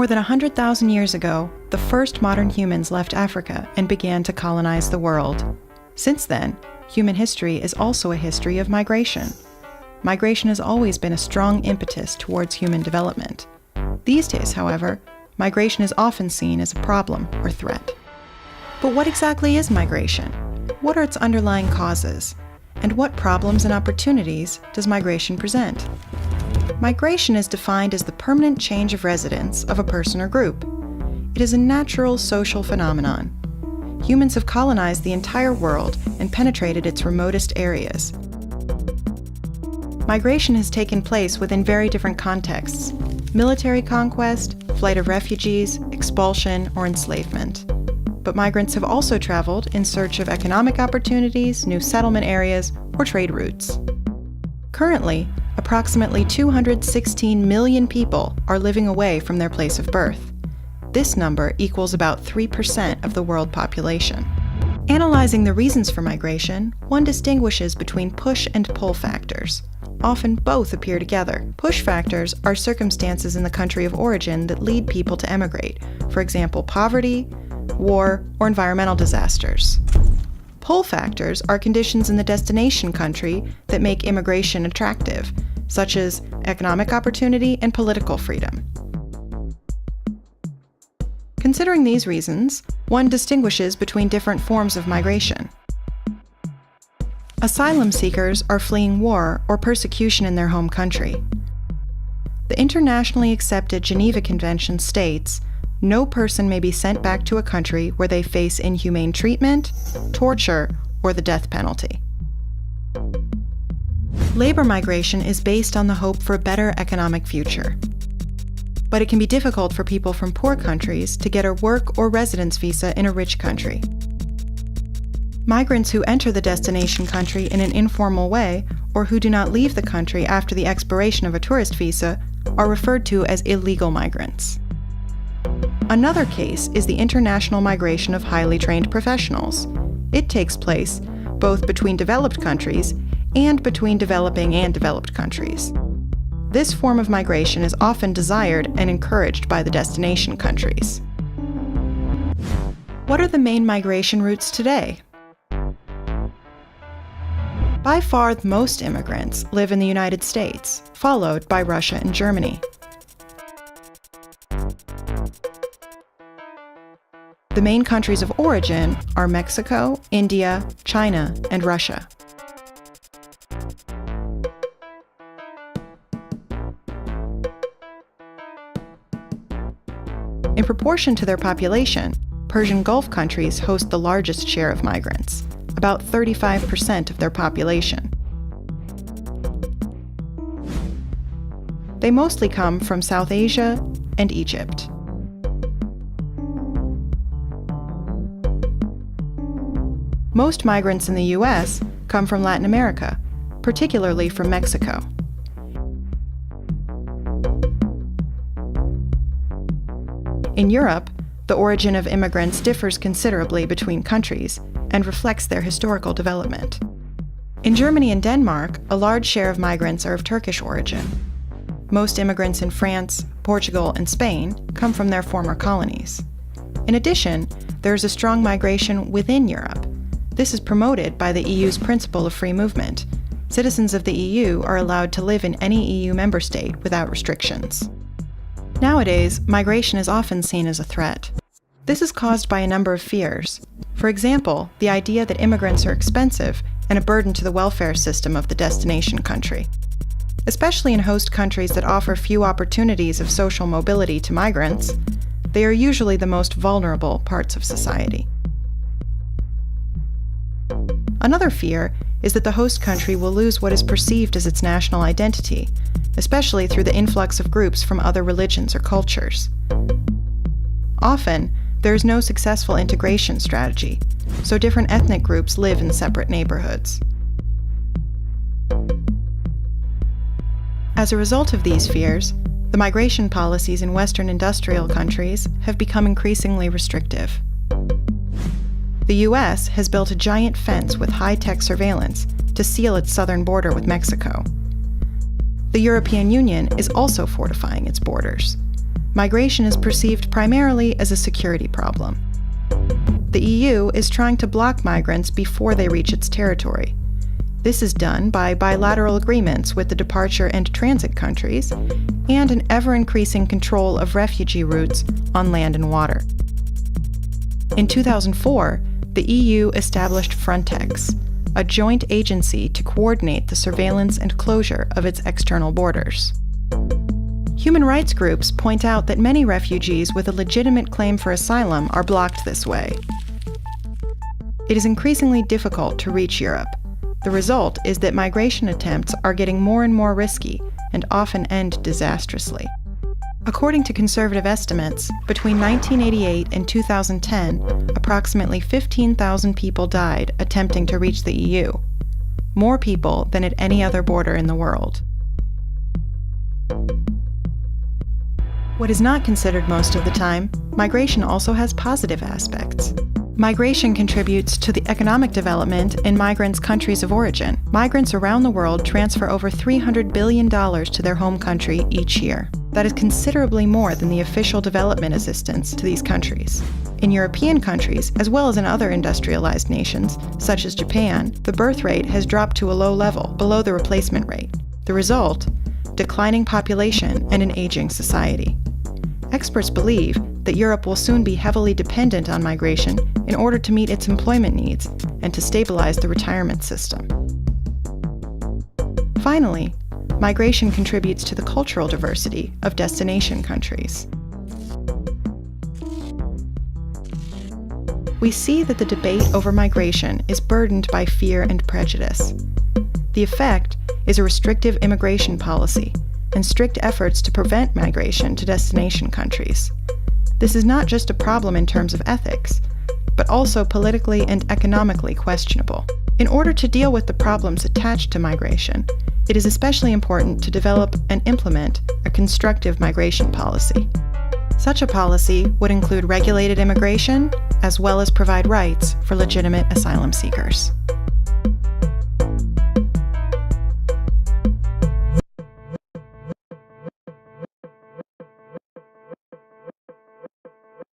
More than 100,000 years ago, the first modern humans left Africa and began to colonize the world. Since then, human history is also a history of migration. Migration has always been a strong impetus towards human development. These days, however, migration is often seen as a problem or threat. But what exactly is migration? What are its underlying causes? And what problems and opportunities does migration present? Migration is defined as the permanent change of residence of a person or group. It is a natural social phenomenon. Humans have colonized the entire world and penetrated its remotest areas. Migration has taken place within very different contexts: military conquest, flight of refugees, expulsion, or enslavement. But migrants have also traveled in search of economic opportunities, new settlement areas, or trade routes. Currently, approximately 216 million people are living away from their place of birth. This number equals about 3% of the world population. Analyzing the reasons for migration, one distinguishes between push and pull factors. Often both appear together. Push factors are circumstances in the country of origin that lead people to emigrate, for example, poverty, war, or environmental disasters. Pull factors are conditions in the destination country that make immigration attractive, such as economic opportunity and political freedom. Considering these reasons, one distinguishes between different forms of migration. Asylum seekers are fleeing war or persecution in their home country. The internationally accepted Geneva Convention states, no person may be sent back to a country where they face inhumane treatment, torture, or the death penalty. Labor migration is based on the hope for a better economic future. But it can be difficult for people from poor countries to get a work or residence visa in a rich country. Migrants who enter the destination country in an informal way, or who do not leave the country after the expiration of a tourist visa, are referred to as illegal migrants. Another case is the international migration of highly trained professionals. It takes place both between developed countries and between developing and developed countries. This form of migration is often desired and encouraged by the destination countries. What are the main migration routes today? By far, most immigrants live in the United States, followed by Russia and Germany. The main countries of origin are Mexico, India, China, and Russia. In proportion to their population, Persian Gulf countries host the largest share of migrants, about 35% of their population. They mostly come from South Asia and Egypt. Most migrants in the U.S. come from Latin America, particularly from Mexico. In Europe, the origin of immigrants differs considerably between countries and reflects their historical development. In Germany and Denmark, a large share of migrants are of Turkish origin. Most immigrants in France, Portugal, and Spain come from their former colonies. In addition, there is a strong migration within Europe. This is promoted by the EU's principle of free movement. Citizens of the EU are allowed to live in any EU member state without restrictions. Nowadays, migration is often seen as a threat. This is caused by a number of fears. For example, the idea that immigrants are expensive and a burden to the welfare system of the destination country. Especially in host countries that offer few opportunities of social mobility to migrants, they are usually the most vulnerable parts of society. Another fear is that the host country will lose what is perceived as its national identity, especially through the influx of groups from other religions or cultures. Often, there is no successful integration strategy, so different ethnic groups live in separate neighborhoods. As a result of these fears, the migration policies in Western industrial countries have become increasingly restrictive. The U.S. has built a giant fence with high-tech surveillance to seal its southern border with Mexico. The European Union is also fortifying its borders. migration is perceived primarily as a security problem. The EU is trying to block migrants before they reach its territory. This is done by bilateral agreements with the departure and transit countries and an ever-increasing control of refugee routes on land and water. In 2004, the EU established Frontex, a joint agency to coordinate the surveillance and closure of its external borders. Human rights groups point out that many refugees with a legitimate claim for asylum are blocked this way. It is increasingly difficult to reach Europe. The result is that migration attempts are getting more and more risky and often end disastrously. According to conservative estimates, between 1988 and 2010, approximately 15,000 people died attempting to reach the EU, more people than at any other border in the world. What is not considered most of the time, migration also has positive aspects. Migration contributes to the economic development in migrants' countries of origin. Migrants around the world transfer over $300 billion to their home country each year. That is considerably more than the official development assistance to these countries. In European countries, as well as in other industrialized nations, such as Japan, the birth rate has dropped to a low level, below the replacement rate. The result? Declining population and an aging society. Experts believe that Europe will soon be heavily dependent on migration in order to meet its employment needs and to stabilize the retirement system. Finally, migration contributes to the cultural diversity of destination countries. We see that the debate over migration is burdened by fear and prejudice. The effect is a restrictive immigration policy and strict efforts to prevent migration to destination countries. This is not just a problem in terms of ethics, but also politically and economically questionable. In order to deal with the problems attached to migration, it is especially important to develop and implement a constructive migration policy. Such a policy would include regulated immigration, as well as provide rights for legitimate asylum seekers.